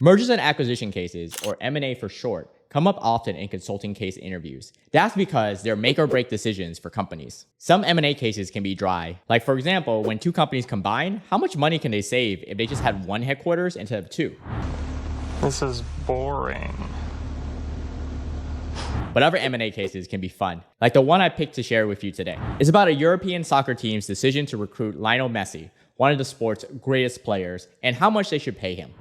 Mergers and acquisition cases, or M&A for short, come up often in consulting case interviews. That's because they're make or break decisions for companies. Some M&A cases can be dry. Like for example, when two companies combine, how much money can they save if they just had one headquarters instead of two? This is boring. But other M&A cases can be fun, like the one I picked to share with you today. It's about a European soccer team's decision to recruit Lionel Messi, one of the sport's greatest players, and how much they should pay him.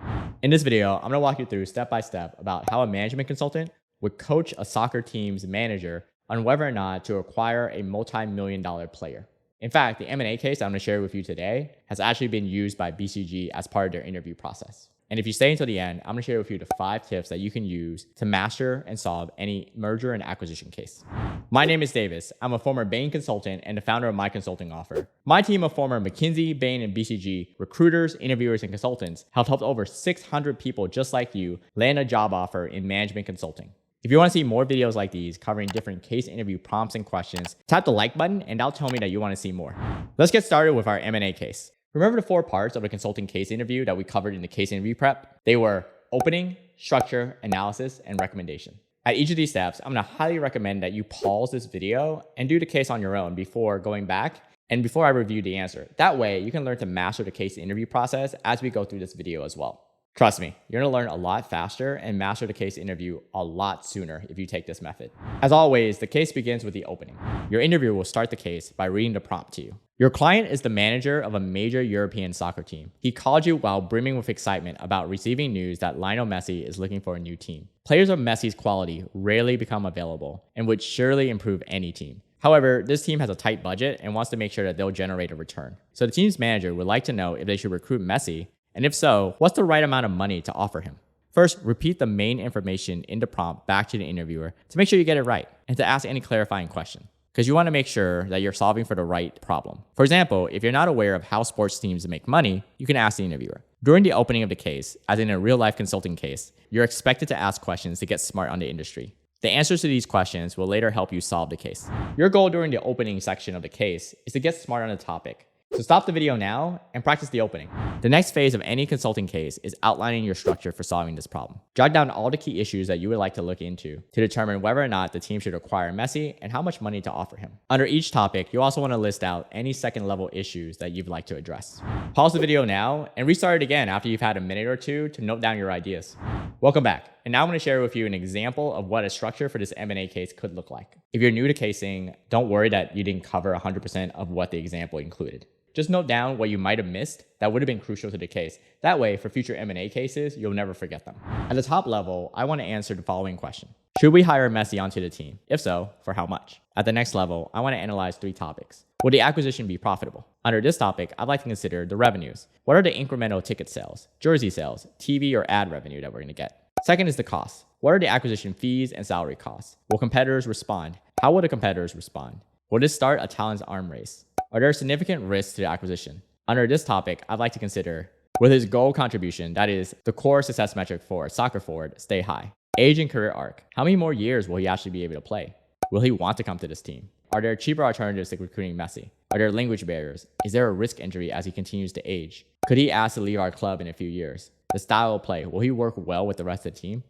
In this video, I'm gonna walk you through step by step about how a management consultant would coach a soccer team's manager on whether or not to acquire a multi-million-dollar player. In fact, the M&A case I'm gonna share with you today has actually been used by BCG as part of their interview process. And if you stay until the end, I'm gonna share with you the 5 tips that you can use to master and solve any merger and acquisition case. My name is Davis. I'm a former Bain consultant and the founder of my consulting offer. My team of former McKinsey, Bain, and BCG recruiters, interviewers, and consultants have helped over 600 people just like you land a job offer in management consulting. If you want to see more videos like these covering different case interview prompts and questions, tap the like button and that'll tell me that you want to see more. Let's get started with our M&A case. Remember the 4 parts of the consulting case interview that we covered in the case interview prep? They were opening, structure, analysis, and recommendation. At each of these steps, I'm going to highly recommend that you pause this video and do the case on your own before going back and before I review the answer. That way, you can learn to master the case interview process as we go through this video as well. Trust me, you're going to learn a lot faster and master the case interview a lot sooner if you take this method. As always, the case begins with the opening. Your interviewer will start the case by reading the prompt to you. Your client is the manager of a major European soccer team. He called you while brimming with excitement about receiving news that Lionel Messi is looking for a new team. Players of Messi's quality rarely become available and would surely improve any team. However, this team has a tight budget and wants to make sure that they'll generate a return. So the team's manager would like to know if they should recruit Messi, and if so, what's the right amount of money to offer him? First, repeat the main information in the prompt back to the interviewer to make sure you get it right and to ask any clarifying question, because you want to make sure that you're solving for the right problem. For example, if you're not aware of how sports teams make money, you can ask the interviewer. During the opening of the case, as in a real-life consulting case, you're expected to ask questions to get smart on the industry. The answers to these questions will later help you solve the case. Your goal during the opening section of the case is to get smart on the topic. So stop the video now and practice the opening. The next phase of any consulting case is outlining your structure for solving this problem. Jot down all the key issues that you would like to look into to determine whether or not the team should acquire Messi and how much money to offer him. Under each topic, you also want to list out any second level issues that you'd like to address. Pause the video now and restart it again after you've had a minute or two to note down your ideas. Welcome back. And now I'm going to share with you an example of what a structure for this M&A case could look like. If you're new to casing, don't worry that you didn't cover 100% of what the example included. Just note down what you might have missed that would have been crucial to the case. That way, for future M&A cases, you'll never forget them. At the top level, I want to answer the following question. Should we hire Messi onto the team? If so, for how much? At the next level, I want to analyze 3 topics. Will the acquisition be profitable? Under this topic, I'd like to consider the revenues. What are the incremental ticket sales, jersey sales, TV or ad revenue that we're going to get? Second is the cost. What are the acquisition fees and salary costs? Will competitors respond? How will the competitors respond? Will this start a talent's arm race? Are there significant risks to the acquisition? Under this topic, I'd like to consider, will his goal contribution, that is, the core success metric for a soccer forward, stay high? Age and career arc. How many more years will he actually be able to play? Will he want to come to this team? Are there cheaper alternatives to recruiting Messi? Are there language barriers? Is there a risk injury as he continues to age? Could he ask to leave our club in a few years? The style of play, will he work well with the rest of the team?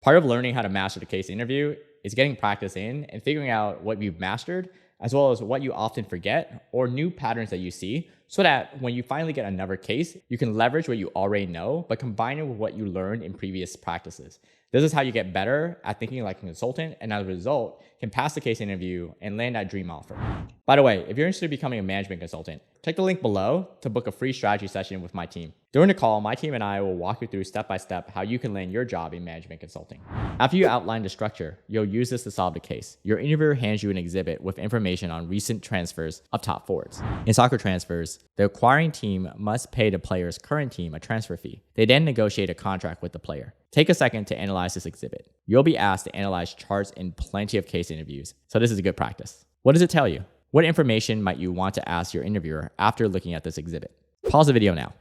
Part of learning how to master the case interview is getting practice in and figuring out what you've mastered, as well as what you often forget or new patterns that you see, so that when you finally get another case, you can leverage what you already know, but combine it with what you learned in previous practices. This is how you get better at thinking like a consultant, and as a result, can pass the case interview and land that dream offer. By the way, if you're interested in becoming a management consultant, check the link below to book a free strategy session with my team. During the call, my team and I will walk you through step by step how you can land your job in management consulting. After you outline the structure, you'll use this to solve the case. Your interviewer hands you an exhibit with information on recent transfers of top forwards. In soccer transfers, the acquiring team must pay the player's current team a transfer fee. They then negotiate a contract with the player. Take a second to analyze this exhibit. You'll be asked to analyze charts in plenty of case interviews, so this is a good practice. What does it tell you? What information might you want to ask your interviewer after looking at this exhibit? Pause the video now.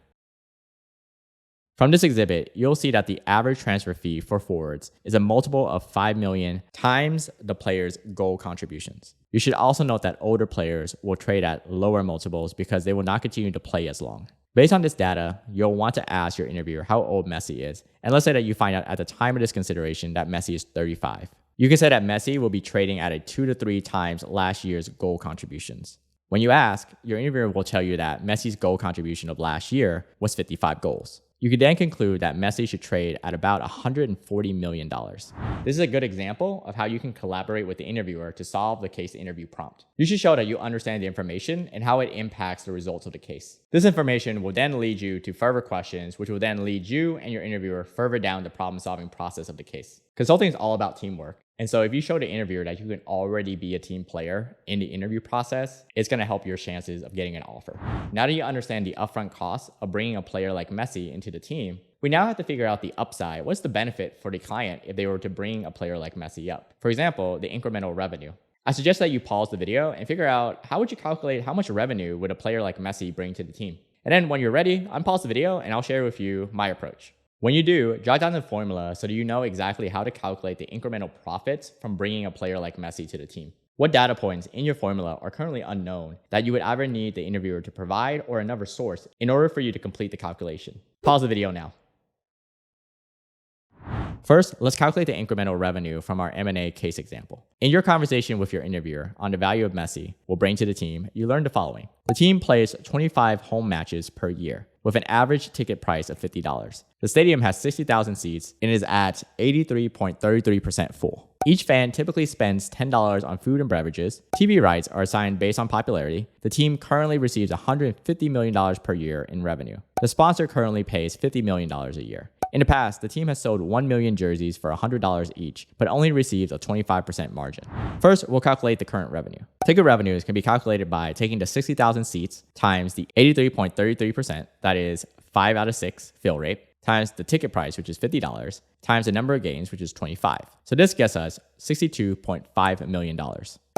From this exhibit, you'll see that the average transfer fee for forwards is a multiple of 5 million times the player's goal contributions. You should also note that older players will trade at lower multiples because they will not continue to play as long. Based on this data, you'll want to ask your interviewer how old Messi is. And let's say that you find out at the time of this consideration that Messi is 35. You can say that Messi will be trading at a 2 to 3 times last year's goal contributions. When you ask, your interviewer will tell you that Messi's goal contribution of last year was 55 goals. You could then conclude that Messi should trade at about $140 million. This is a good example of how you can collaborate with the interviewer to solve the case interview prompt. You should show that you understand the information and how it impacts the results of the case. This information will then lead you to further questions, which will then lead you and your interviewer further down the problem-solving process of the case. Consulting is all about teamwork. And so if you show the interviewer that you can already be a team player in the interview process, it's going to help your chances of getting an offer. Now that you understand the upfront cost of bringing a player like Messi into the team, we now have to figure out the upside. What's the benefit for the client if they were to bring a player like Messi up? For example, the incremental revenue. I suggest that you pause the video and figure out how would you calculate how much revenue would a player like Messi bring to the team. And then when you're ready, unpause the video and I'll share with you my approach. When you do, jot down the formula so that you know exactly how to calculate the incremental profits from bringing a player like Messi to the team. What data points in your formula are currently unknown that you would either need the interviewer to provide or another source in order for you to complete the calculation? Pause the video now. First, let's calculate the incremental revenue from our M&A case example. In your conversation with your interviewer on the value of Messi will bring to the team, you learn the following. The team plays 25 home matches per year with an average ticket price of $50. The stadium has 60,000 seats and is at 83.33% full. Each fan typically spends $10 on food and beverages. TV rights are assigned based on popularity. The team currently receives $150 million per year in revenue. The sponsor currently pays $50 million a year. In the past, the team has sold 1 million jerseys for $100 each, but only received a 25% margin. First, we'll calculate the current revenue. Ticket revenues can be calculated by taking the 60,000 seats times the 83.33%, that is 5 out of 6 fill rate, times the ticket price, which is $50, times the number of games, which is 25. So this gets us $62.5 million.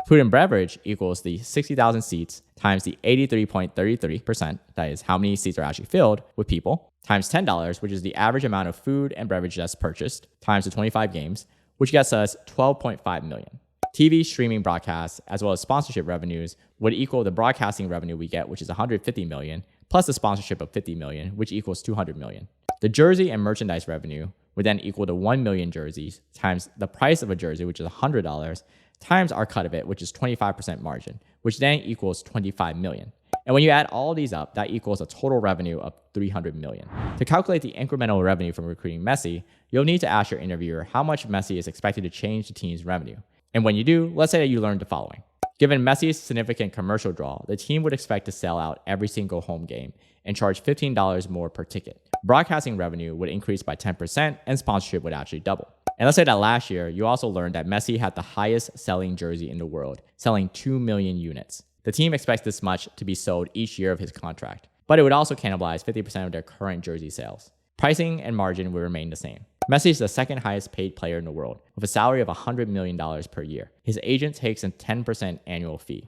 Food and beverage equals the 60,000 seats times the 83.33%, that is how many seats are actually filled with people, times $10, which is the average amount of food and beverage that's purchased, times the 25 games, which gets us $12.5 million. TV streaming broadcasts, as well as sponsorship revenues, would equal the broadcasting revenue we get, which is $150 million, plus the sponsorship of $50 million, which equals $200 million. The jersey and merchandise revenue would then equal to 1 million jerseys times the price of a jersey, which is $100, times our cut of it, which is 25% margin, which then equals $25 million. And when you add all these up, that equals a total revenue of $300 million. To calculate the incremental revenue from recruiting Messi, you'll need to ask your interviewer how much Messi is expected to change the team's revenue. And when you do, let's say that you learned the following. Given Messi's significant commercial draw, the team would expect to sell out every single home game and charge $15 more per ticket. Broadcasting revenue would increase by 10% and sponsorship would actually double. And let's say that last year, you also learned that Messi had the highest selling jersey in the world, selling 2 million units. The team expects this much to be sold each year of his contract, but it would also cannibalize 50% of their current jersey sales. Pricing and margin would remain the same. Messi is the second highest paid player in the world, with a salary of $100 million per year. His agent takes a 10% annual fee.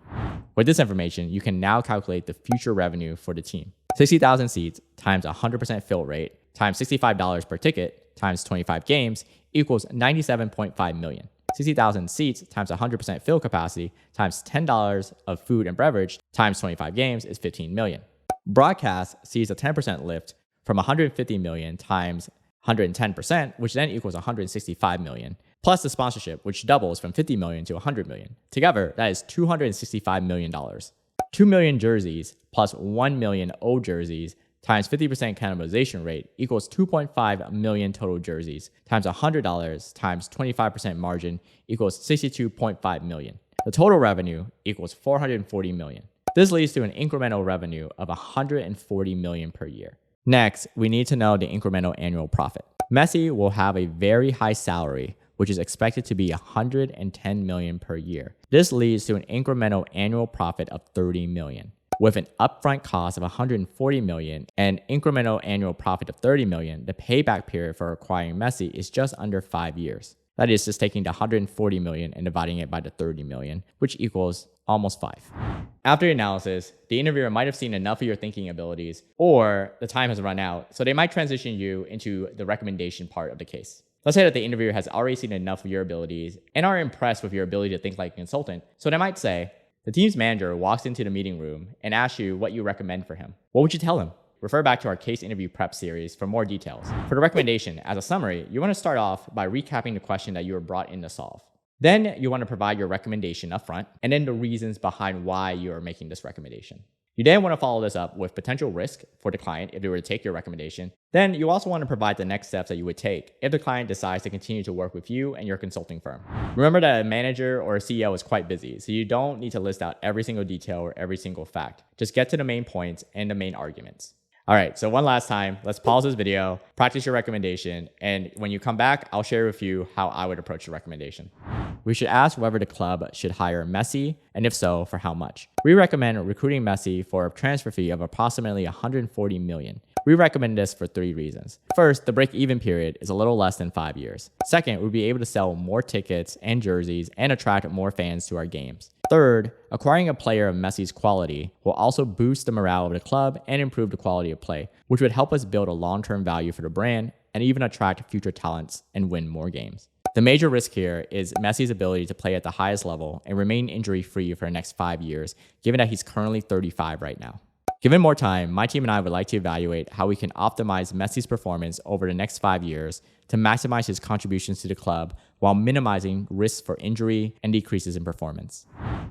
With this information, you can now calculate the future revenue for the team. 60,000 seats times 100% fill rate times $65 per ticket times 25 games equals $97.5 million. 60,000 seats times 100% fill capacity times $10 of food and beverage times 25 games is $15 million. Broadcast sees a 10% lift from $150 million times 110%, which then equals $165 million, plus the sponsorship, which doubles from $50 million to $100 million. Together, that is $265 million. 2 million jerseys plus 1 million old jerseys times 50% cannibalization rate equals 2.5 million total jerseys times $100 times 25% margin equals $62.5 million. The total revenue equals $440 million. This leads to an incremental revenue of $140 million per year. Next, we need to know the incremental annual profit. Messi will have a very high salary, which is expected to be $110 million per year. This leads to an incremental annual profit of $30 million. With an upfront cost of $140 million and incremental annual profit of $30 million, the payback period for acquiring Messi is just under 5 years. That is just taking the $140 million and dividing it by the $30 million, which equals almost 5. After the analysis, the interviewer might have seen enough of your thinking abilities, or the time has run out, so they might transition you into the recommendation part of the case. Let's say that the interviewer has already seen enough of your abilities and are impressed with your ability to think like a consultant, so they might say, the team's manager walks into the meeting room and asks you what you recommend for him. What would you tell him? refer back to our case interview prep series for more details. For the recommendation, as a summary, you want to start off by recapping the question that you were brought in to solve. Then you want to provide your recommendation up front, and then the reasons behind why you are making this recommendation. You then want to follow this up with potential risk for the client if they were to take your recommendation. Then you also want to provide the next steps that you would take if the client decides to continue to work with you and your consulting firm. Remember that a manager or a CEO is quite busy, so you don't need to list out every single detail or every single fact. Just get to the main points and the main arguments. All right, so one last time, let's pause this video, practice your recommendation, and when you come back, I'll share with you how I would approach the recommendation. We should ask whether the club should hire Messi, and if so, for how much. We recommend recruiting Messi for a transfer fee of approximately $140 million. We recommend this for 3 reasons. First, the break-even period is a little less than 5 years. Second, we'll be able to sell more tickets and jerseys and attract more fans to our games. Third, acquiring a player of Messi's quality will also boost the morale of the club and improve the quality of play, which would help us build a long-term value for the brand and even attract future talents and win more games. The major risk here is Messi's ability to play at the highest level and remain injury-free for the next 5 years, given that he's currently 35 right now. Given more time, my team and I would like to evaluate how we can optimize Messi's performance over the next 5 years to maximize his contributions to the club while minimizing risks for injury and decreases in performance.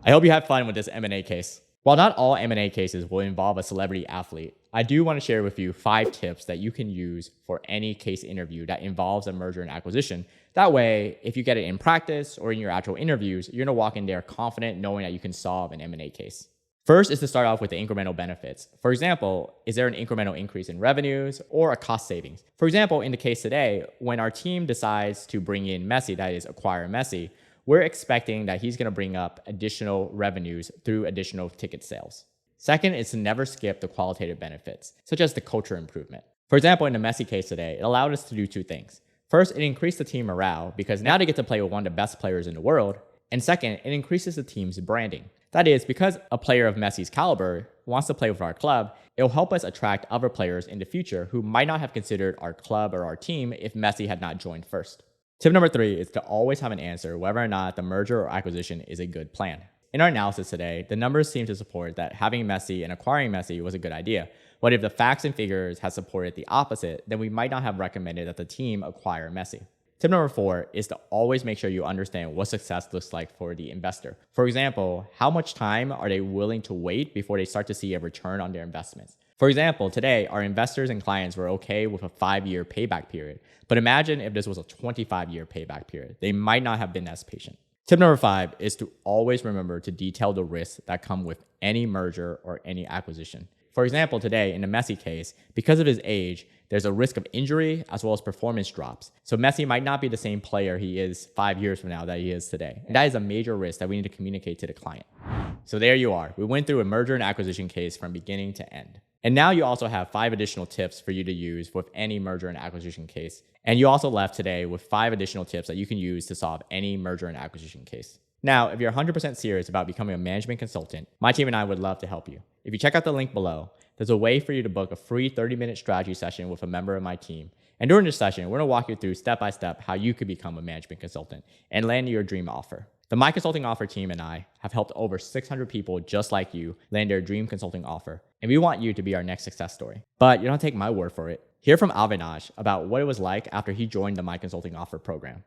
I hope you have fun with this M&A case. While not all M&A cases will involve a celebrity athlete, I do want to share with you 5 tips that you can use for any case interview that involves a merger and acquisition. That way, if you get it in practice or in your actual interviews, you're going to walk in there confident knowing that you can solve an M&A case. First is to start off with the incremental benefits. For example, is there an incremental increase in revenues or a cost savings? For example, in the case today, when our team decides to bring in Messi, that is acquire Messi, we're expecting that he's going to bring up additional revenues through additional ticket sales. Second is to never skip the qualitative benefits, such as the culture improvement. For example, in the Messi case today, it allowed us to do 2 things. First, it increased the team morale because now they get to play with one of the best players in the world. And second, it increases the team's branding. That is, because a player of Messi's caliber wants to play with our club, it will help us attract other players in the future who might not have considered our club or our team if Messi had not joined first. Tip number 3 is to always have an answer whether or not the merger or acquisition is a good plan. In our analysis today, the numbers seem to support that having Messi and acquiring Messi was a good idea. But if the facts and figures had supported the opposite, then we might not have recommended that the team acquire Messi. Tip number 4 is to always make sure you understand what success looks like for the investor. For example, how much time are they willing to wait before they start to see a return on their investments? For example, today, our investors and clients were okay with a 5-year payback period. But imagine if this was a 25-year payback period. They might not have been as patient. Tip number 5 is to always remember to detail the risks that come with any merger or any acquisition. For example, today in the Messi case, because of his age, there's a risk of injury as well as performance drops. So Messi might not be the same player he is 5 years from now that he is today. And that is a major risk that we need to communicate to the client. So there you are. We went through a merger and acquisition case from beginning to end. And now you also have 5 additional tips for you to use with any merger and acquisition case. And you also left today with 5 additional tips that you can use to solve any merger and acquisition case. Now, if you're 100% serious about becoming a management consultant, my team and I would love to help you. If you check out the link below, there's a way for you to book a free 30-minute strategy session with a member of my team. And during this session, we're going to walk you through step-by-step how you could become a management consultant and land your dream offer. The My Consulting Offer team and I have helped over 600 people just like you land their dream consulting offer. And we want you to be our next success story. But you don't take my word for it. Hear from 𝗷𝗂𝗍 about what it was like after he joined the My Consulting Offer program.